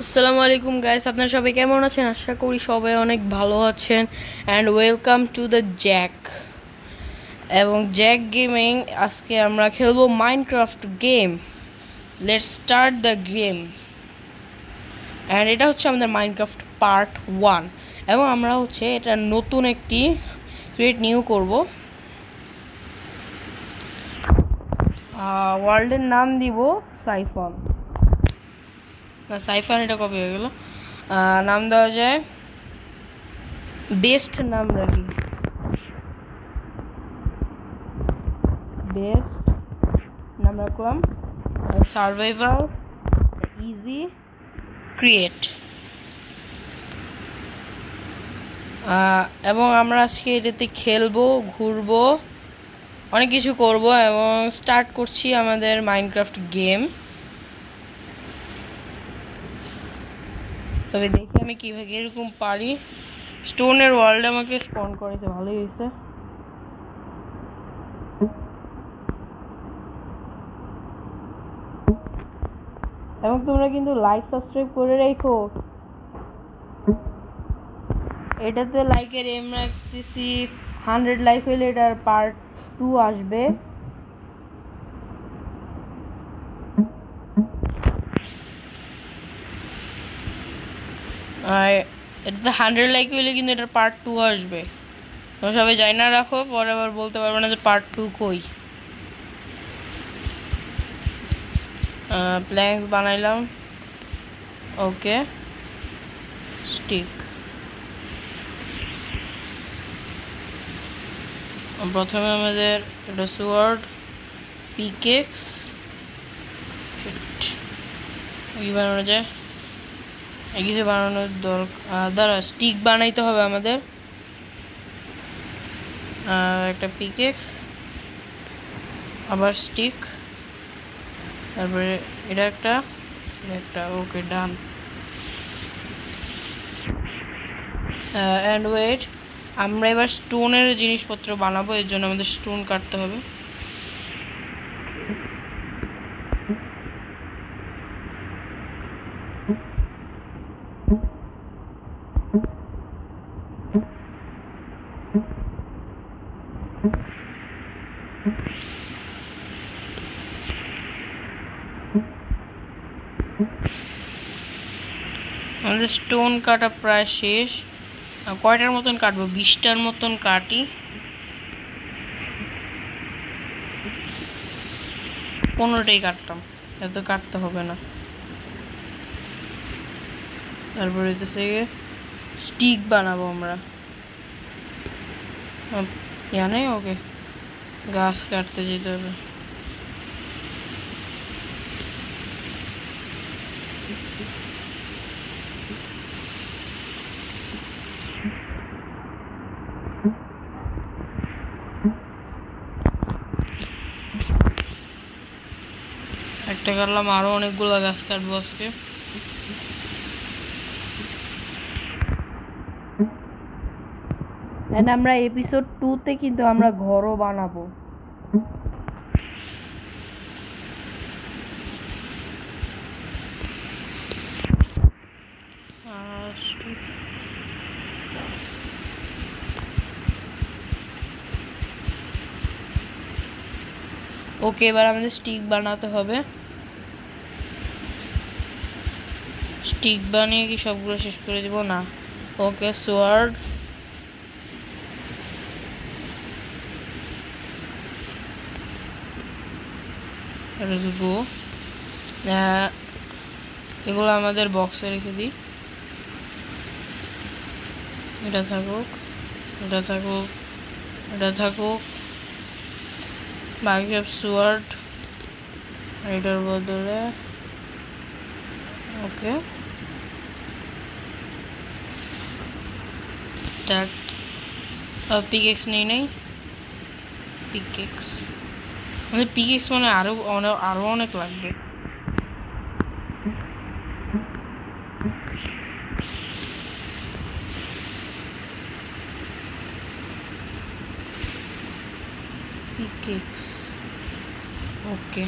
আসসালামু আলাইকুম গাইস, আপনারা সবাই কেমন আছেন? আশা করি সবাই অনেক ভালো আছেন। And welcome to the Jack এবং জ্যাক গেমিং। আজকে আমরা খেলবো Minecraft game. Let's start the game. And এটা হচ্ছে আমাদের মাইনক্রাফট পার্ট 1 এবং আমরা হচ্ছে এটা নতুন একটি ক্রিয়েট নিউ করব। ওয়ার্ল্ডের নাম দিব সাইফন। না, সাইফন এটা কপি হয়ে গেল। নাম দেওয়া যায় বেস্ট, নাম রাখি বেস্ট, নাম রাখলাম সার্ভাইভাল ইজি ক্রিয়েট। এবং আমরা আজকে এটাতে খেলবো, ঘুরবো, অনেক কিছু করব এবং স্টার্ট করছি আমাদের মাইনক্রাফট গেম। তবে দেখি আমি কীভাবে এরকম পারি। স্টোনের ওয়ার্ল্ড আমাকে স্পন করেছে, ভালোই হয়েছে। এবং তোমরা কিন্তু লাইক সাবস্ক্রাইব করে রেখো। এটাতে লাইকের এম রাখতেছি 100 লাইক হইলে এটার পার্ট 2 আসবে। আর এটাতে 100 লাইক হইলে কিন্তু এটার পার্ট 2 আসবে। তোমরা সবাই জানি না রাখো, পরে আবার বলতে পারবে না যে পার্ট 2 কই। প্ল্যাঙ্ক বানাইলাম, ওকে। স্টিক, প্রথমে আমাদের এটা সোয়ার্ড, পিকেক্স, কি বানানো যায়, কিছু বানানোর দরকার, স্টিক বানাইতে হবে আমাদের। একটা পিকেক্স, আবার স্টিক, তারপরে এটা একটা, ওকে ডান। অ্যান্ড ওয়েট, আমরা এবার স্টোনের জিনিসপত্র বানাবো, এর জন্য আমাদের স্টোন কাটতে হবে। আমাদের স্টোন কাটা প্রায় শেষ। কয়টার মতন কাটবো? 20টার মতন কাটি। 15টাই কাটতাম, এত কাটতে হবে না। তারপরে হইতেছে স্টিক বানাবো আমরা। জানে, ওকে, গাছ কাটতে যেতে হবে। একটা কাটলাম, আরো অনেকগুলো গাছ কাটবো আজকে। আমরা এপিসোড 2-তে কিন্তু আমরা ঘরও বানাবো। ওকে, এবার আমাদের স্টিক বানাতে হবে। স্টিক বানিয়ে কি সবগুলো শেষ করে দিব? না, ওকে। সোয়ার্ড, গো, এগুলো আমাদের বক্সে রেখে দিই। এটা থাকুক, এটা থাকুক, এটা থাকুক। বাকি সব সোয়ার্ড এটার বদলে, ওকে। স্টার্ট। পিকেক্স নেই, পিকেক্স আমাদের পিকেক্স মানে আরো অনেক লাগবে। Pickaxe, okay.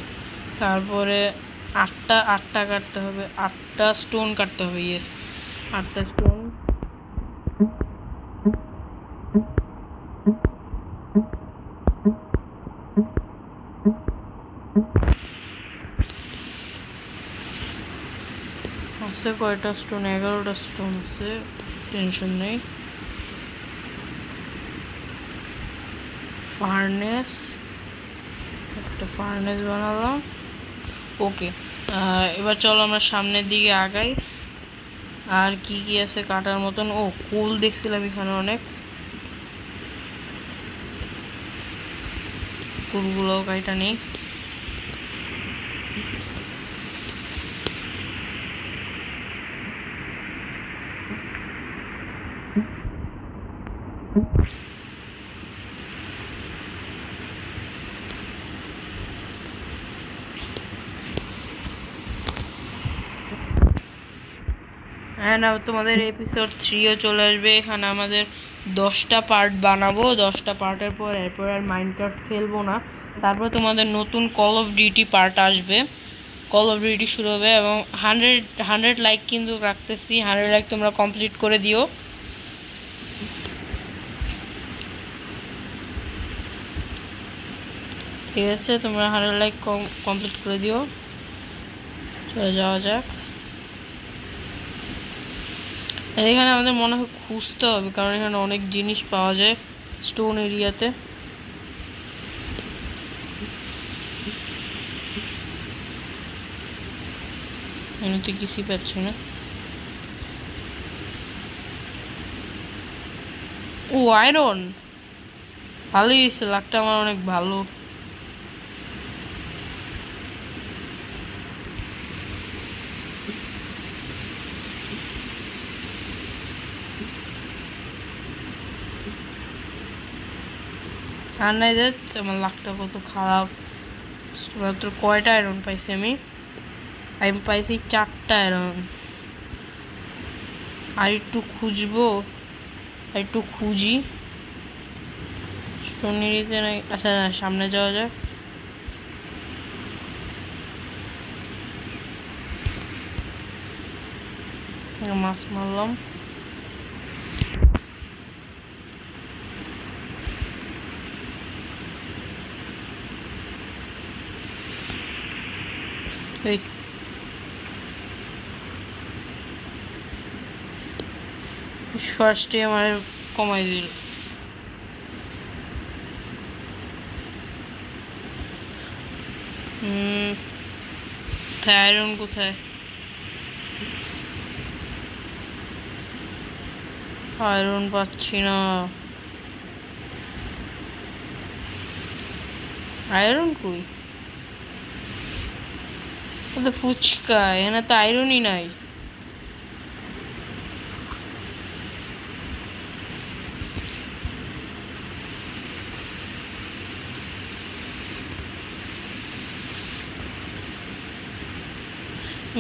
তারপরে আটটা কাটতে হবে, 8টা স্টোন কাটতে হবে। ইয়েস, 8টা স্টোন। আছে কয়টা স্টোন? 11টা স্টোন আছে, টেনশন নেই। ফার্নেস, একটা ফার্নেস বানালাম। ওকে, এবার চলো আমরা সামনের দিকে আগাই। আর কি কি আছে কাটার মতন? ও, কোল দেখছিলাম এখানে অনেক, কোলগুলোও কাইটা নেই। হ্যাঁ, না তোমাদের এপিসোড 3ও চলে আসবে। এখানে আমাদের 10টা পার্ট বানাবো, 10টা পার্টের পর এরপর আর মাইনক্রাফট খেলবো না। তারপর তোমাদের নতুন কল অফ ডিউটি পার্ট আসবে, কল অফ ডিউটি শুরু হবে। এবং 100 লাইক কিন্তু রাখতেছি, 100 লাইক তোমরা কমপ্লিট করে দিও। ঠিক আছে, তোমরা 100 লাইক কমপ্লিট করে দিও। চলে যাওয়া যাক। এখানে আমাদের মনে হয় খুঁজতে হবে, কারণ এখানে অনেক জিনিস পাওয়া যায় স্টোন এরিয়াতে। এমনিতে কিছুই পাচ্ছি না। ও, আয়রন, ভালোই হয়েছে, লাকটা আমার অনেক ভালো। আর নাই যে আমার লাকটা কত খারাপ। মাত্র কয়টা আয়রন পাইছি আমি পাইছি 4টা আয়রন। আর একটু খুঁজবো, আর একটু খুঁজি স্টোন এরিয়াতে নাই। আচ্ছা, সামনে যাওয়া যাক। মাছ মারলাম। এই ফার্স্টে আমার কমাই দিল। আয়রন কোথায়? আয়রন পাচ্ছি না। আয়রন কই? তো ফুচকা, এখানে তো আয়রনই নাই।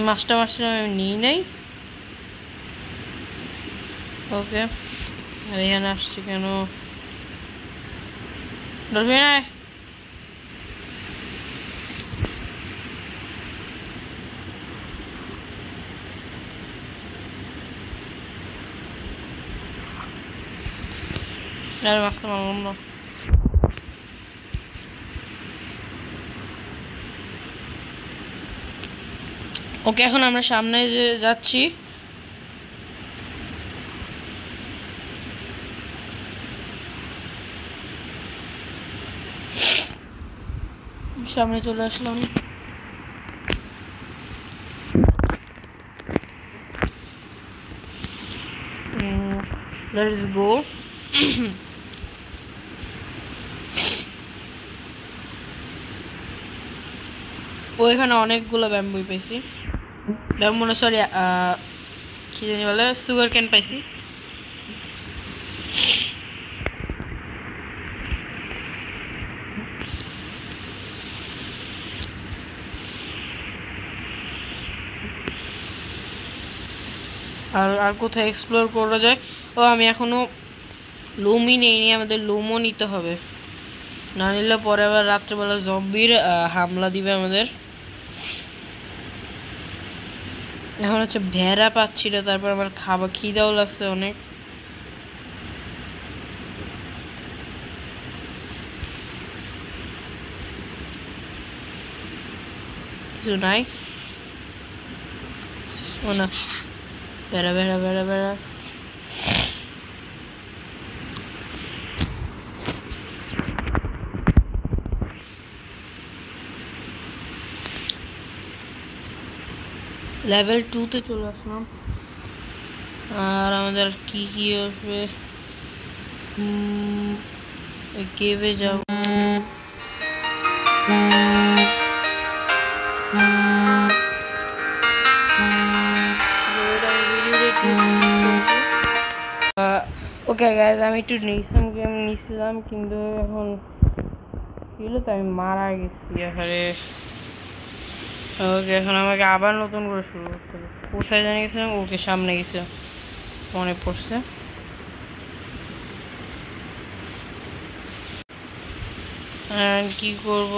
মাছটা মারছিলাম, আমি নিই নাই। ওকে, আর এখানে আসছি কেন? ডলফিন আয়। আরে মাছটা মারলাম না। ওকে, এখন আমরা সামনে যে যাচ্ছি। সামনে চলে আসলাম। Let's go. ওইখানে অনেকগুলো ব্যাম্বুই পাইছি, ব্যাম্বু না সরি, কি জানি বলে, সুগার ক্যান পাইছি। আর আর কোথায় এক্সপ্লোর করা যায়? ও, আমি এখনো লুমই নেইনি, আমাদের লুমও নিতে হবে, না নিলে পরে আবার রাত্রেবেলা জম্বির হামলা দিবে আমাদের। এখন হচ্ছে ভেড়া পাচ্ছিল, তারপর আমার খাবার খিদাও লাগছে অনেক। কিছু নাই ও না, ভেড়া ভেড়া ভেড়া ভেড়া। লেভেল 2-তে চলে আসলাম। আর আমাদের কি কি আসবে, কেভে যাও। ওকে গাইজ, আমি একটু নিছিলাম কিন্তু এখন কি হলো তো, আমি মারা গেছি এখানে। ওকে, এখন আমাকে আবার নতুন করে শুরু করতে হবে। কোথায় জানি গেছিলাম, ওকে সামনে গেছিলাম, মনে পড়ছে। কি করব,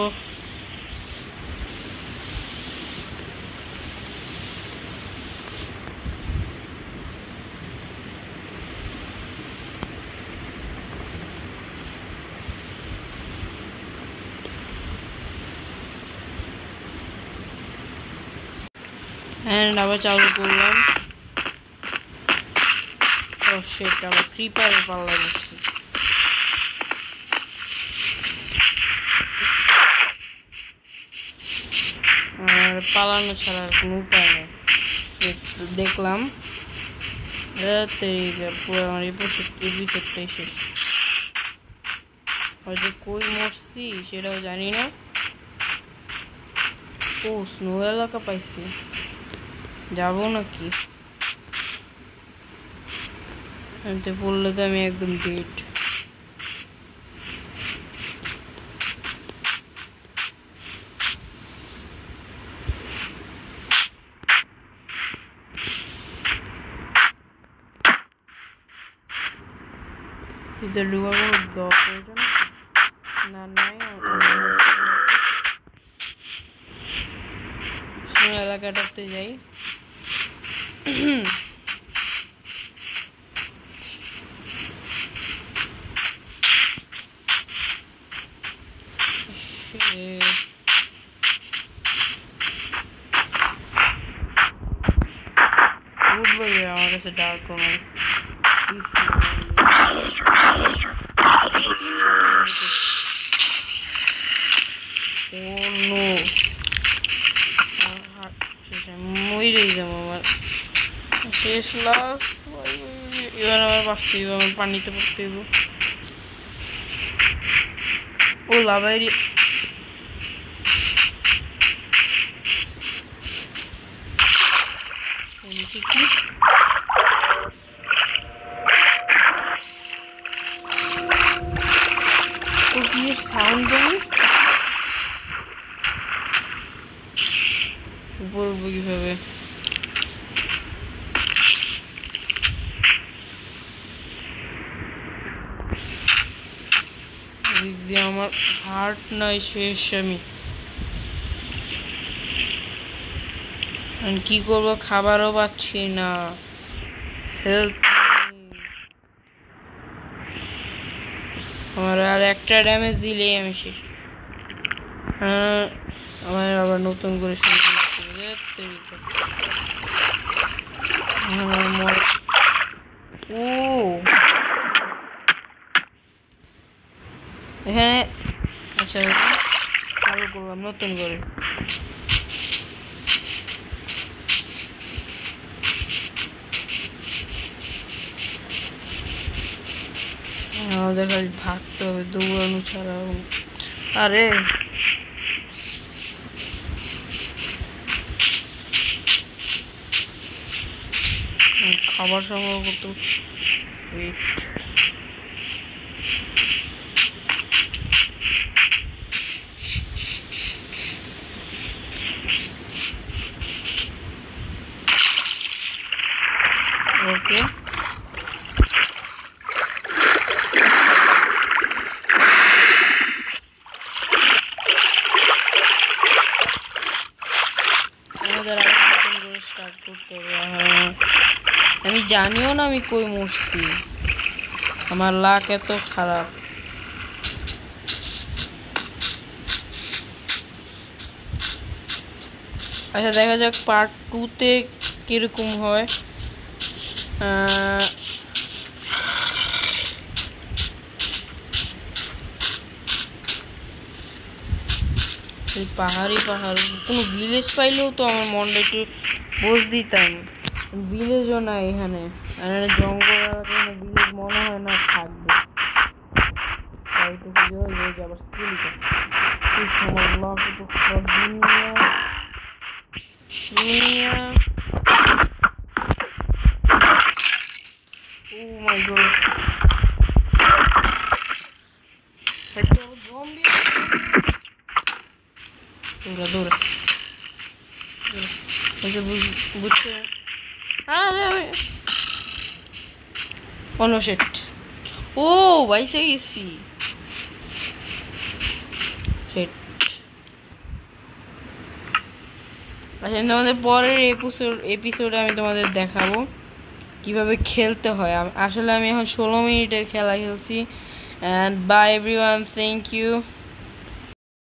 অ্যান্ড আবার চালু করলাম। ও শিট, আবার ক্রিপার পাল্লা দিচ্ছি। আর পালানো ছাড়া আর কোনো উপায় নেই। দেখলাম পুরো আমার এপিসোডটাই শেষ। হয়তো কই মরছি সেটাও জানি না। ও, স্নো এলাকা পাইছি, যাবো নাকি? এতে বললে তো আমি একদম ডেট। ভিতরে ঢুকার কোনো প্রয়োজন না, নাই। স্নো এলাকাটাতে যাই। আমার কাছে ডার্ক রোমান মরেই যাবো আমার শেষ লাস। এবার আবার বাঁচতে হইব, আমার পানিতে পড়তে হইব। ও লাভাইরি, কি ও কি সাউন্ড জানি, বলবো কিভাবে? আমার হার্ট নাই, শেষ আমি। কি করবো, খাবারও পাচ্ছি না। হেল্প, আমার আর একটা ড্যামেজ দিলেই আমি শেষ। আমার আবার নতুন করে শুরু করতে ও এখানে। আচ্ছা, চালু করলাম নতুন করে। আমাদের খালি ভাগতে হবে, দৌড়ানো ছাড়া। আরে খাবার সংগ্রহ করতে ওকে। আমাদের আবার নতুন করে স্টার্ট করতে আমি জানিও না আমি কই মরছি, আমার লাক এত খারাপ। আচ্ছা দেখা যাক পার্ট 2-তে কিরকম হয়। পাহাড়ি পাহাড়, কোনো ভিলেজ পাইলেও তো আমার মনটা একটু বোঝ দিতাম। ভিলেজও না এখানে, জঙ্গল এলাকায় ভিলেজ মনে হয় না থাকবে। তাই তো আবার দুনিয়া। Oh my god. একটা জম্বি দৌড়া দৌড়া বুঝছে। আরে অন্য সেট। ও বাইসে গেছি সেট। আচ্ছা তোমাদের পরের এপিসোডে আমি তোমাদের দেখাবো কিভাবে খেলতে হয়। আসলে আমি এখন 16 মিনিটের খেলা খেলছি। And bye everyone, thank you.